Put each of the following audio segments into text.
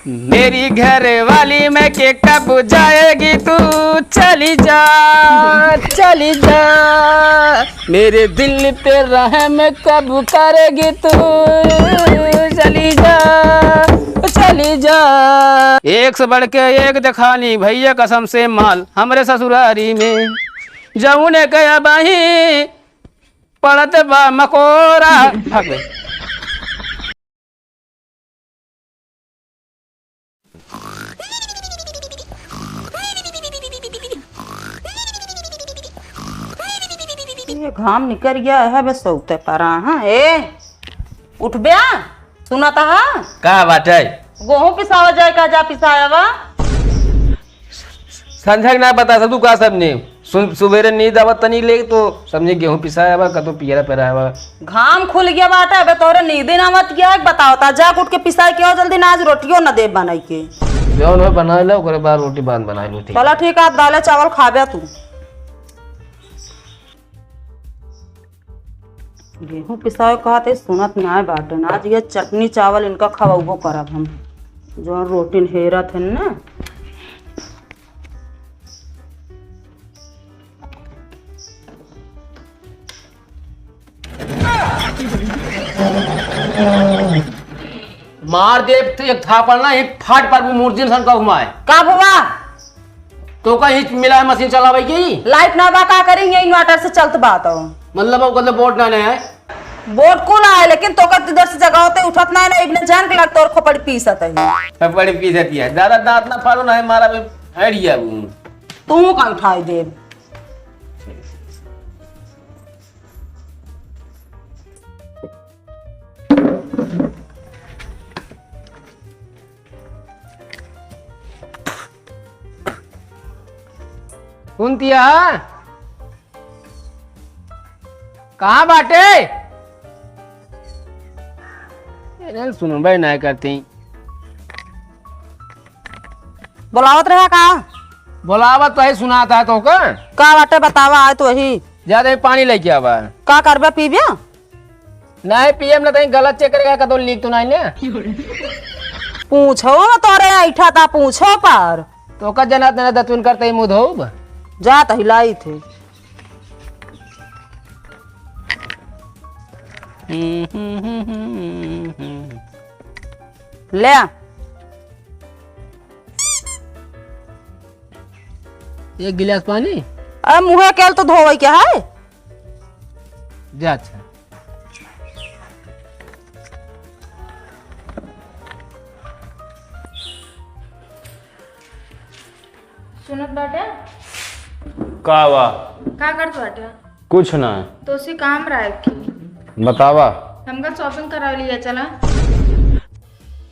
मेरी घर वाली मैं के कब जाएगी तू, चली जा चली जा, मेरे दिल पे रहम कब करेगी तू, चली जा चली जा। एक से बढ़ के एक दिखानी भैया कसम से माल हमरे ससुरारी में, जऊने गया बही पड़त बा मकोरा। भाग गए। ये घाम निकल गया है बस सोते पारा। हाँ ए उठ बया सुना था का बाटे गेहूं पिसावा जाए का जा पिसाया वा संझा ना बता सब तू का सबने सुबेरे नींद आवत तनी ले तो समझे गेहूं पिसाया बा कतो पियरा पेराया बा। घाम खुल गया बाटा बे तोरे नींद ना मत गया बताओ ता जा उठ के पिसाई के जल्दी ना आज रोटियो ना दे बनाई के जो न बना ले ओकरे बाद रोटी बांध बना लो। चला ठीक है दाल चावल खाबे तू। गेहूं पिसावे कहते सुनत ना बाटन आज ये चटनी चावल इनका खवाबो करब हम जो रोटी हेरत है ना। मार दे तो एक था पड़ना एक फाट पर मूर्ति सन का घुमाए का बुआ तो कहीं मिला मशीन चलावे की लाइट ना बा का करेंगे इन्वर्टर से चलत बात हो मतलब वो कल बोर्ड ना है बोर्ड कुल आए लेकिन तो इधर से जगह होते उठत ना है इबने जान के लगता और खोपड़ी पीसत है बड़ी पीसती है ज्यादा दांत ना फाड़ो ना है मारा में आइडिया तू का उठाई दे। कुंतिया कहाँ बाटे सुनो भाई ना करती बुलावत रहा का बोलावत तो ही सुना था तो का बाटे बतावा आए तो वही ज्यादा पानी लेके आवा का करबे पीबे नहीं पीएम ना कहीं गलत चेक करेगा कदो लीक तो नहीं ने पूछो तोरे ऐठा था पूछो पर तो का जना तेरा दतुन करते ही मुधोब जा तो हिलाई थे। ले एक गिलास पानी अरे मुँह केल तो धोवे क्या है जा। अच्छा सुनत बाटे का वा का करत बाटे कुछ ना तो उसी काम रहा की बतावा हमका शॉपिंग करा लिया चला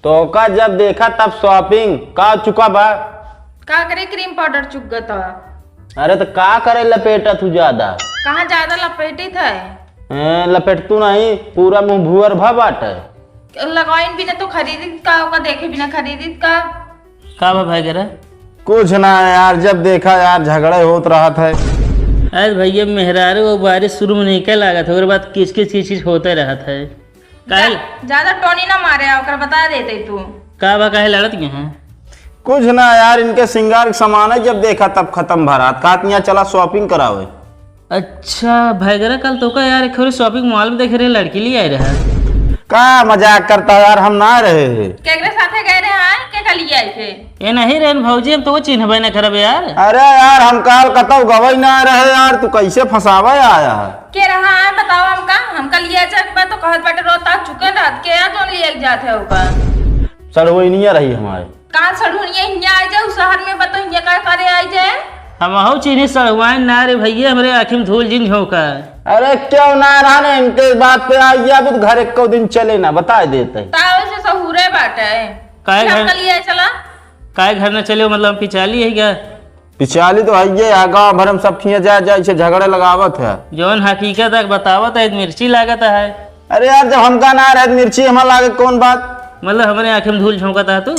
तो का जब देखा तब शॉपिंग का चुका बा का करे क्रीम पाउडर चुक गया था। अरे तो का करे लपेटा तू ज्यादा कहाँ ज्यादा लपेटी था लपेट तू नहीं पूरा मुंह भुअर भा बाटे लगाइन भी ना तो खरीदी का होगा देखे बिना खरीदी का बा भाई गिरा कुछ ना यार जब देखा यार झगड़े होत रहा था। आज भैया मेहरारू वो बारिश शुरू में नहीं क्या लागत है बाद किस चीज होते रहा था ज्यादा टोनी ना मारे ओकर बता देते तू का बा काहे लड़त यहाँ कुछ ना यार इनके श्रृंगार के सामान है जब देखा तब खत्म भरात का यहाँ चला शॉपिंग करावे। अच्छा भाई गिरा कल तो का यार एक शॉपिंग मॉल में देख रहे लड़की लिए आए रहा का मजाक करता यार हम ना रहे थे केकरे साथे गए रहे हैं के का लिए आए थे ये नहीं रहन भौजी हम तो वो चिन्हबे ना करब यार। अरे यार हम काल कतौ गवई ना रहे यार तू कैसे फंसावा आया के रहा है बताओ हमका लिए जात तो कहत बाटे रोता चुके रात के या तो लिए जाते होगा सड़वैनिया रही हमारे कहाँ सड़ुनिया हिया आ जाए शहर में बताओ हिया का करे आ जाए हम हो चीनी सड़वाइन ना रे भैया हमरे आँखी में धूल जिन झोंका। अरे क्यों ना रहने इनके बात पे आइया भी घर एक को दिन चले ना बता देते तावे से सहुरे बाटे काय घर लिए चला काय घर न चले मतलब हम पिचाली है क्या पिछाली तो है गाँव भर में सब खिया जाए झगड़े लगावत है जौन हकीकत है बतावत है मिर्ची लागत है। अरे यार जब हमका ना रहे मिर्ची हमारा लागे कौन बात मतलब हमारे आँखें में धूल झोंकता है तू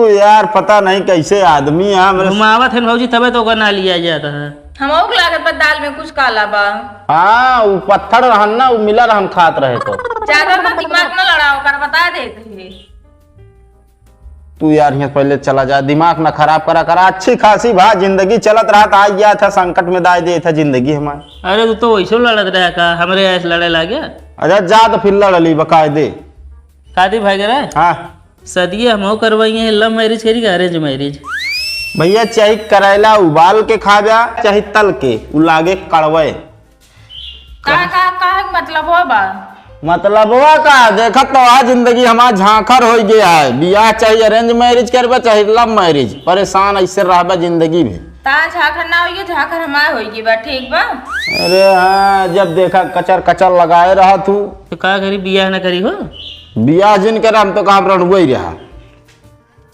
यार पता नहीं कैसे आदमी है घुमावत है भौजी तबे तो ना लिया जाता है हम लागत पर दाल में कुछ काला बा। हाँ वो पत्थर रहन ना वो मिला हम खात रहे तो ज्यादा ना दिमाग न लड़ाओ कर बता देते तू यार यहाँ पहले चला जा, दिमाग ना खराब करा। अच्छी खासी भा जिंदगी चलत रहा था, आज गया था संकट में दाय दे था जिंदगी हमारी। अरे तू तो वैसे लड़त रहा का, हमारे ऐसे लड़े ला गया। अच्छा जा तो फिर लड़ली बकायदे। शादी भाई करा हाँ सदिए हम करवाई है, लव मैरिज करी अरेंज मैरिज? भैया चाहे करेला उबाल के खा जा चाहे तल के उ लागे कड़वे। का मतलब हो बा? मतलब वो का देखत तो आज जिंदगी हमार झांखर हो गया है। बियाह चाहे अरेंज मैरिज करबे चाहे लव मैरिज, परेशान ऐसे रहबे जिंदगी में। ता झाखर ना होगी, झाखर हमार होगी बा, ठीक बा। अरे हाँ जब देखा कचर कचर लगाए रहा तू। तो का करी, बियाह ना करी हो? बियाह जिन कर हम तो कहाँ पर ही रहा।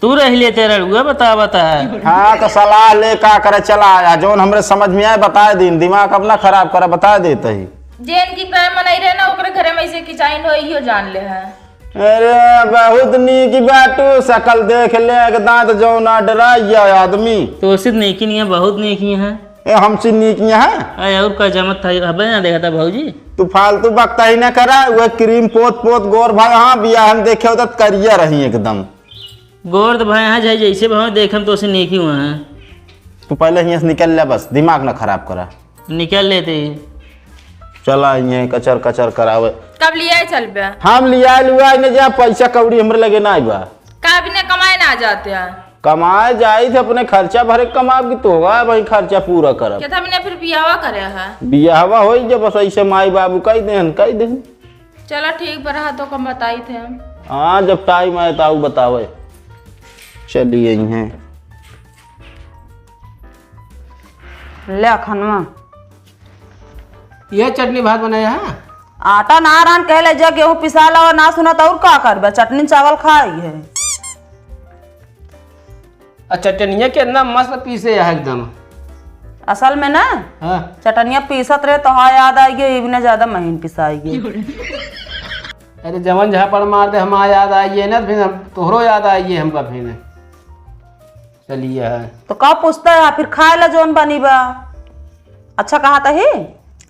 तू रह ले तेरा हुआ बता है। हाँ तो सलाह ले का करे चला आया, जौन हमरे समझ में आए बता दिन, दिमाग अपना खराब करा बता देते ही। जेन की करे मनई रहे ना ओकरे घरे में ऐसे किचाइन हो इहो जान ले है। अरे बहुत नीक बाटू, शकल देख ले दांत जो ना डराइया आदमी। तो सिर्फ नेकी नहीं है, बहुत नेकी है। ए हमसे नीकियां है। अरे और का जमत था अब ना देखा था भाऊजी। तू फालतू बकता ही ना करा, वो क्रीम पोत गोर भाई। हाँ बियाह हम देखे होता करिया रही एकदम गोर तो भाई यहाँ जाए जैसे भाव देखम तो उसे नेकी हुआ है। तू पहले यहाँ से निकल ले, बस दिमाग ना खराब करा। निकल लेते चला ये कचर कचर करावे। कब लिया चल बे? हम लिया लुआ ने जा पैसा कौड़ी हमरे लगे ना बा। का बिना कमाए ना जाते हैं? कमाए जाई थे अपने खर्चा भरे, कमाब की तो होगा भाई खर्चा पूरा करब। क्या था बिना फिर बियाह करे है? बियाहवा हो जब बस ऐसे माई बाबू कही दे। चलो ठीक बरा तो कम बताई थे हम। हाँ जब टाइम आए तो बतावे। चलिए हैं ले खनवा ये चटनी भात बनाया है। आटा ना रान कह ले जा, गेहूं पिसा ला और ना सुना तो और का करबे, चटनी चावल खाई है। अच्छा चटनिया कितना मस्त पीसे है एकदम। असल में ना हाँ चटनिया पीसत रहे तो हाँ याद आई गई, इतने ज्यादा महीन पिसाई। अरे जवन जहाँ पर मार दे हम याद आइए ना, फिर तोहरो याद आइए हमका फिर। चलिए है तो का पूछता है फिर खाए ला जोन बनी बा। अच्छा कहा था ही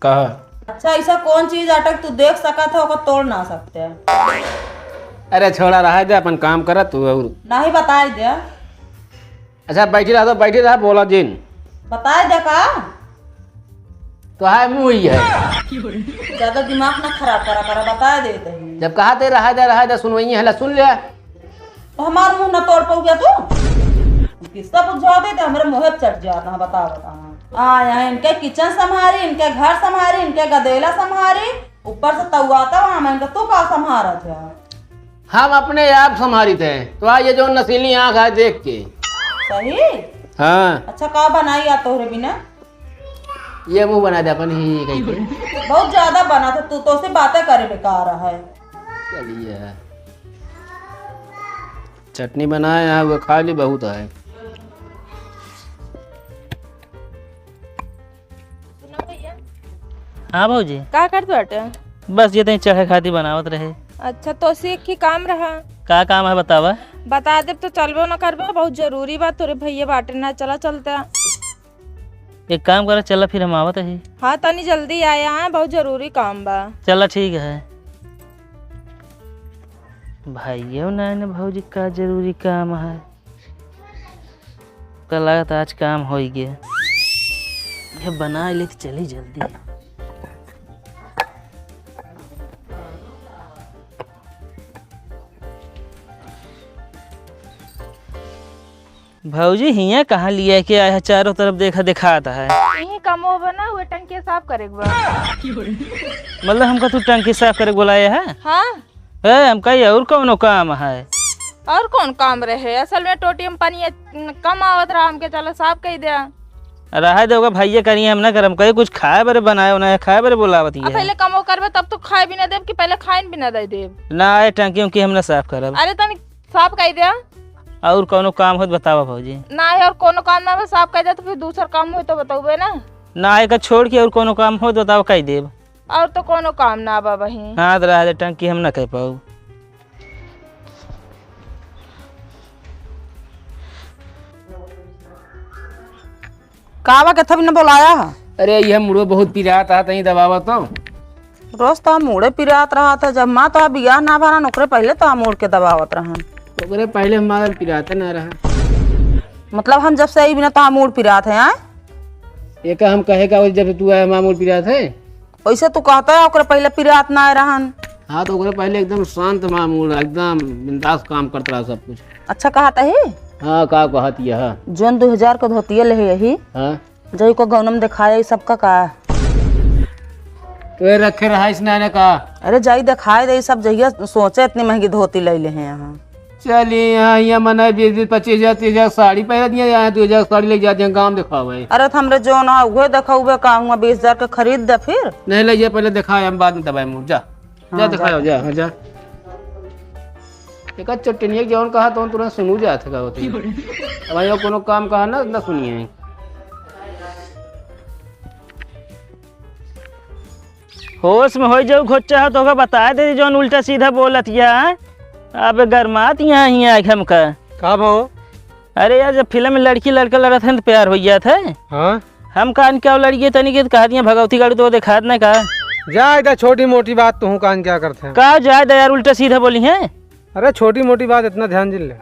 कहा। अच्छा ऐसा कौन चीज अटक तू देख सका था ओका तोड़ ना सकते? अरे छोड़ा रहा दे, अपन काम करा तू और। नहीं बताए दे। अच्छा बैठी रहा बोला जिन बताए दे का तो है मुँह ही है। ज्यादा दिमाग ना खराब करा बताए देते हैं। जब कहा थे रहा दे सुनवई है सुन लिया। तो हमारा मुंह न तोड़ पाऊ गया तू? किसका पूछा देते हमारे मुँह चट जाता है। बता यहाँ इनके किचन संभारी, इनके घर संभारी, इनके गदेला संभारी, ऊपर से तउआता वहां में तू का संभारा थे? हम अपने आप संभारी थे तो ये जो नसीली आँख है देख के। सही। हाँ अच्छा का बनाई या तोहरे बिना? ये मुंह बना दे अपन ही कहीं पे। बहुत ज्यादा बना था, तू तो से बातें करे बेकार है। चलिए चटनी बनाए हैं वो खा ली बहुत है। हाँ भाऊजी का कर बाटे? बस ये चढ़े खाती बनावत रहे। अच्छा तो सीख की काम रहा। का काम है बतावा? बता दे तो चलबो ना करबो, बहुत जरूरी बात तोरे भैया बाटे ना। चला चलता। एक काम करा चला फिर हम आवत है। हाँ तनी जल्दी आया है, बहुत जरूरी काम बा। चला ठीक है। भाइयों ना भाऊजी का जरूरी काम है, तो लगता आज काम हो गया। ये बना ले तो चली जल्दी। भाऊजी हिया कहाँ लिया के आया है? चारों तरफ देखा दिखाता है। यही काम हो बना हुए टंकी साफ करे बा। मतलब हमको तू टंकी साफ करे बोलाया है? हाँ हम कही और कौनो काम है? और कौन काम रहे? असल में टोटी में पानी कम आवत रहा, हमके चलो साफ कही दे। रहा देगा भैया करिए, हम ना करम कहीं कुछ खाए बरे बनाए ना खाए बरे बोलावत है। पहले कमो करबे तब तो खाए भी ना देब कि पहले खाइन भी ना दे देब? ना आए टंकी उनकी हम ना साफ करब। अरे तनी साफ कही दे। और कोनो काम हो तो बतावा भाऊजी। ना है और कोनो काम ना हो साफ कही दे तो फिर दूसरा काम हो तो बताऊबे ना। ना आए का छोड़ के और कोनो काम हो तो बताओ कही देब। और तो कोनो काम ना बा बही। हाँ तो रहा दे टंकी हम ना कह पाऊ। कावा के थभी न बुलाया है? अरे यह मुड़ो बहुत पिरात था तही दबावा तो। रोज तो मुड़े पिरात रहा था, जब माँ तो बियाह ना भरा नौकरे पहले तो मुड़ के दबावत रहा। ओकरे पहले हमारा पिराता ना रहा। मतलब हम जब से आई बिना तो मूड पिरात है यहाँ। एक हम कहेगा जब तू आया हमारा मूड पिरात है। वैसे तू कहता है ओकरे पहले पिरात ना आए रहन। हाँ तो ओकरे पहले एकदम शांत मामूल एकदम बिंदास काम करता रहा सब कुछ। अच्छा कहता है हाँ का कहत यह जोन 2000 का धोतिया ले यही हाँ जही को गौनम दिखाया ये सबका का। तो ये रखे रहा इसने का। अरे जाई दिखाए दे सब जहिया सोचे इतनी महंगी धोती ले ले हैं यहाँ। चलिए यहाँ मना 20-25 हजार 30 हजार साड़ी पहन दिया यहाँ 2000 साड़ी ले जाते हैं काम दिखाओ भाई। अरे तो हमरे जो ना उहे देखा हुए का हुआ 20,000 का खरीद दे फिर। नहीं ले पहले दिखाए हम बाद में दबाए मुँह जा जा दिखाओ जा हाँ जा। एक चटनिया जौन कहा तो तुरंत सुनू जाते का होती अब भाई कोनो काम कहा ना सुनिए। होश में हो जाओ खोचा तो होगा बता दे जौन उल्टा सीधा बोलत या अब गरमात यहाँ ही आए हमका का भाव। अरे यार जब फिल्म में लड़की लड़का लड़ा था तो प्यार हो गया था। हाँ हम कान क्या लड़की तनी के कहा दिया भगवती गाड़ी तो देखा ना का जा इधर छोटी मोटी बात तो हूँ कान क्या करते हैं कहा जाए यार उल्टा सीधा बोली है। अरे छोटी मोटी बात इतना ध्यान दिल ले।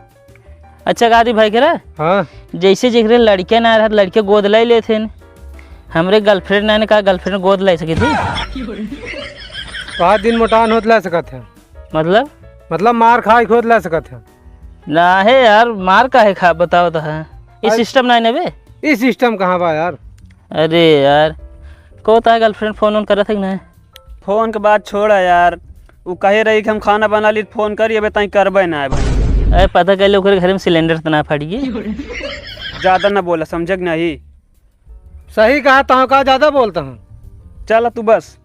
अच्छा गादी भाई करा हाँ जैसे जिक्र लड़कियां ना रहा लड़के गोद लाई लेते हमरे गर्लफ्रेंड ने कहा गर्लफ्रेंड गोद लाई सकी थी 5 दिन मोटान होत ला सकत है मतलब मार खाए खोद ला सकत है ना है यार मार का है खा बताओ तो है इस सिस्टम ना ने बे इस सिस्टम कहाँ बा यार। अरे यार को था गर्लफ्रेंड फोन करा था कि ना फोन के बाद छोड़ा यार वो कहे रही कि हम खाना बना ली फोन करिए बे तई करबे ना है भाई। अरे पता कर लो घर में सिलेंडर तो ना फट गई ज़्यादा ना बोला समझे कि नहीं। सही कहा तो का ज्यादा बोलता हूँ। चल तू बस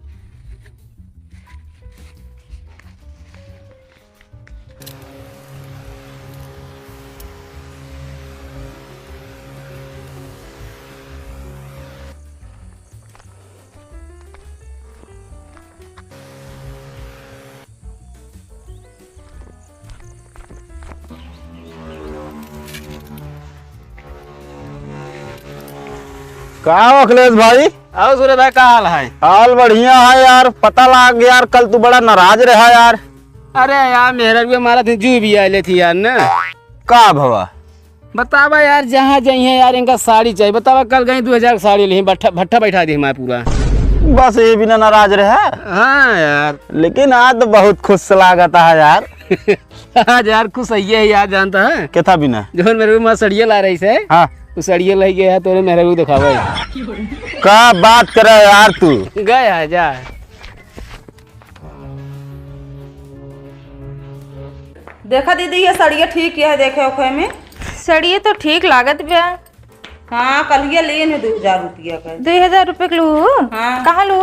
का हो अखिलेश भाई। आओ सूर्य भाई का हाल है। हाल बढ़िया है यार पता लग गया यार कल तू बड़ा नाराज रहा यार। अरे यार मेहरा भी हमारा जू भी आए थी यार ना का भवा बतावा यार जहाँ जाइए यार इनका साड़ी चाहिए बतावा कल गई 2000 साड़ी ली भट्ठा बैठा दी हमारे पूरा बस ये बिना नाराज रहा। हाँ यार लेकिन आज तो बहुत खुश लागत है यार आज यार खुश है यार जानता है क्या था बिना जो मेरे को सड़िया ला रही से हाँ सड़िया लाई गया तो मेरे को दिखावा का बात करे यार तू गया जा। देखा दीदी ये सड़िया ठीक है देखे ओखे में सड़िए तो ठीक लागत बा। हाँ कल ये लिए ने 2000 रुपया का 2000 रुपये के लू हाँ। कहाँ लू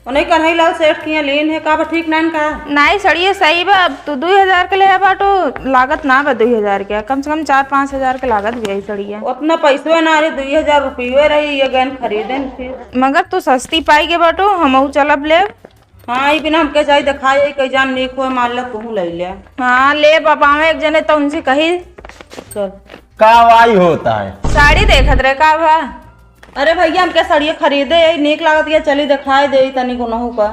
उन्हें कन्हई लाल सेठ किया लेन है का बा ठीक नान का नहीं सड़िए सही बा अब तू 2000 के ले बाटो लागत ना बा 2000 के कम से कम 4-5 हजार के लागत भी आई सड़िया उतना पैसवे ना रही 2000 रुपये रही ये गहन खरीदे फिर मगर तू सस्ती पाई के बाटो हमहू चलब ले। हाँ ये बिना हमके जाई दिखाई कई जान नीक हो मान ला तू ले ले। हाँ ले पापा एक जने तो उनसे कही चल का वाई होता है साड़ी देखत रहे का बा। अरे भैया हमके साड़िया खरीदे नीक लागत ये चली दिखाई दे तनी को नहु का।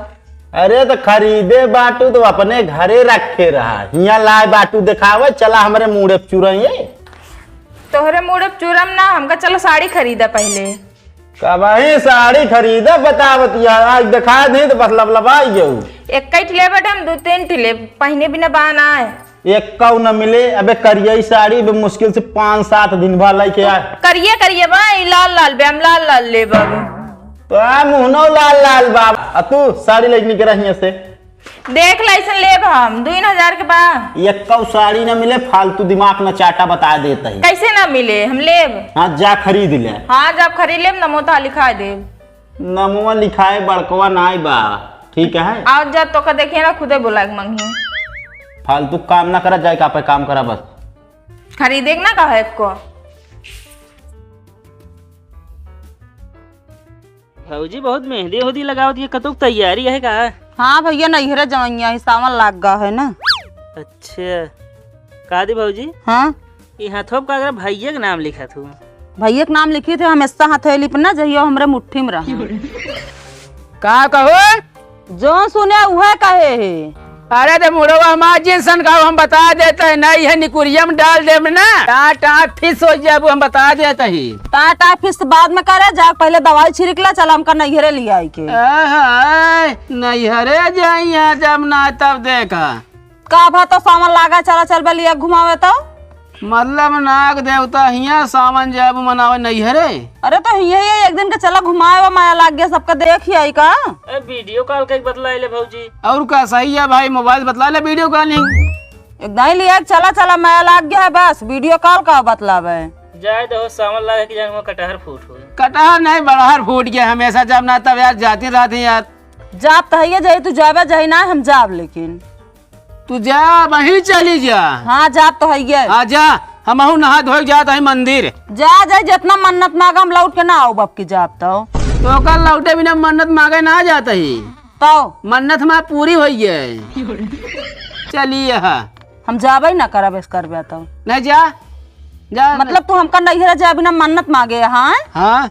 अरे तो खरीदे बाटू तो अपने घरे रखे रहा यहाँ लाए बाटू दिखावे चला हमारे मुड़े चुराइए तोहरे मुड़े चूरम ना हमका चलो साड़ी खरीदा पहले का भाई साड़ी खरीदे बतावत यार आज दिखा दी तो बस लबलबाई गऊ एक कई ठिले बटे हम 2-3 ठिले पहने बिना बहाना है एक कौ न मिले अबे करिए साड़ी बे मुश्किल से 5-7 दिन भर लेके आए करिए भाई लाल लाल बे हम लाल लाल ले बाबू तो मुहनो लाल लाल बाबा तू साड़ी लेके के रही से देख लाइसन ले हम 2000 के बा एक कौ साड़ी न मिले फालतू दिमाग न चाटा बता देता है कैसे ना मिले हम लेब। हाँ जा खरीद ले। हाँ जब खरीद लेब नमोता लिखा देब नमुआ लिखाए बड़कवा नाई बा ठीक है आज जब तो का देखिए ना खुदे बोला मंगी फालतू काम ना करा जाए का पे काम करा बस खरीदे ना कहा को भौजी बहुत मेहंदी होदी लगावत ये कतुक तैयारी है का। हाँ भैया नैहरा जवैया ही सावन लाग गा है ना। अच्छा कहा दी भौजी हाँ यहाँ थोप का भैया का नाम लिखा था भैया के नाम लिखे थे हमेशा हथेली पर ना जहियो हमरे मुट्ठी में रहा का कहो जो सुने वह कहे है अरे तो मुड़वा हमार जिनसन का हम बता देते हैं नहीं है निकुरिया में डाल दे ना टाटा फिस हो जाए हम बता देते ही। टाटा फिस बाद में करे जा, पहले दवाई छिड़कला चल हमका नैहरे ले आई के। नैहरे जाइए जब ना तब देखा का भा तो सामान लागा चला चल लिया घुमावे तो मतलब नाग देवता हिया सावन जब मनावे नैहरे। अरे तो यही एक दिन का चला घुमाए माया लाग गया सबका देख ही आई का। वीडियो कॉल का बतला ले भौजी। और का सही है भाई मोबाइल बतला ले वीडियो कॉलिंग एकदम लिया चला चला माया लाग गया है बस वीडियो कॉल का बतलावे। जाए तो सामान लगा के जाए कटहर फूट हो। कटहर नहीं बड़हर फूट गया हमेशा जब ना तब यार जाती रहती यार। जाब तो है जाई तू जाबे जाई ना हम जाब लेकिन तू जा वहीं चली जा। हाँ जाब तो है आजा हम नहा धो जात है मंदिर। जा जा जितना मन्नत मांगा हम लौट के ना आओ बाप की जाब तो कल लौटे बिना मन्नत मांगे ना जाता ही तो मन्नत हमारा पूरी हो गई। चलिए हम जाबे ना करब इस करबे तो नहीं जा जा मतलब तू हमका नैहरा जा बिना मन्नत मांगे। हाँ हाँ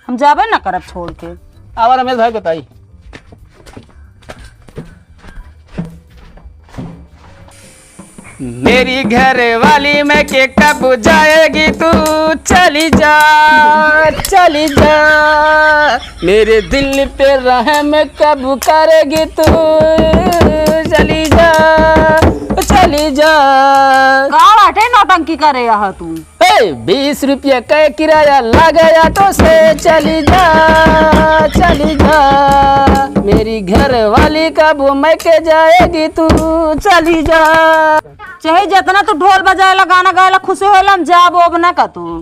हम जाबे ना करब छोड़ के। आवा रमेश भाई बताई। मेरी घर वाली में के कब जाएगी तू चली जा चली जा मेरे दिल पे रहम कब करेगी तू चली जा चली जा। का बाटे नौटंकी करे यहाँ तू 20 रुपये का किराया लगेगा तो से चली जा मेरी घर वाली कब मैं के जाएगी तू चली जा। चाहे जितना तू ढोल बजाएला गाना गाएला खुशी होला हम जाबो अब ना का तू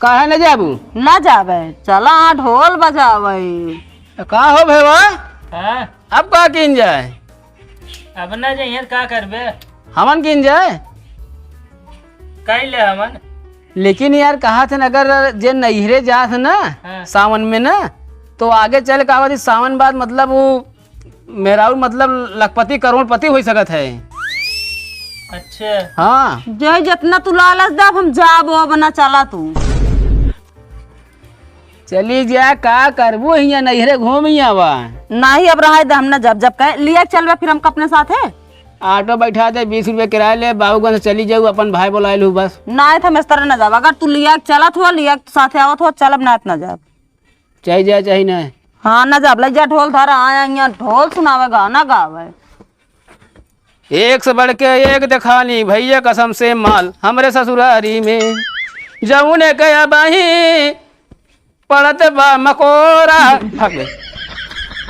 कहा न जाबू ना जाबे चला ढोल बजावे। का हो भेवा हाँ अब का किन जाए अब ना जाइए का करबे हमन किन जाए कह ले हमन। लेकिन यार कहा थे न अगर जे नैहरे जात ना हाँ। सावन में ना तो आगे चल कहा सावन बाद मतलब वो मेरा मतलब लखपति करोड़पति हो सकत है। अच्छा हाँ जे जितना तू लालच दाब हम जाबो अब ना चला तू चली जा का करबू हिया नैहरे घूम आवा नहीं अब रहा हम ना जब कहे लिया चलबे फिर हम अपने साथ है ऑटो बैठा दे 20 रुपये किराया ले बाबूगंज चली जाऊ अपन भाई बोला लू बस ना है हम इस तरह ना जाब अगर तू लिया चलत हो लिया साथे आवत हो चलब ना इतना जाब चाहिए जा चाहिए ना। हाँ ना जाब लग जा ढोल धरा आया यहाँ ढोल सुनावे गाना गावे। एक से बढ़ के एक दिखानी भैया कसम से माल हमरे ससुरारी में जमुने कया बही पड़त बा मकोरा भाग गए।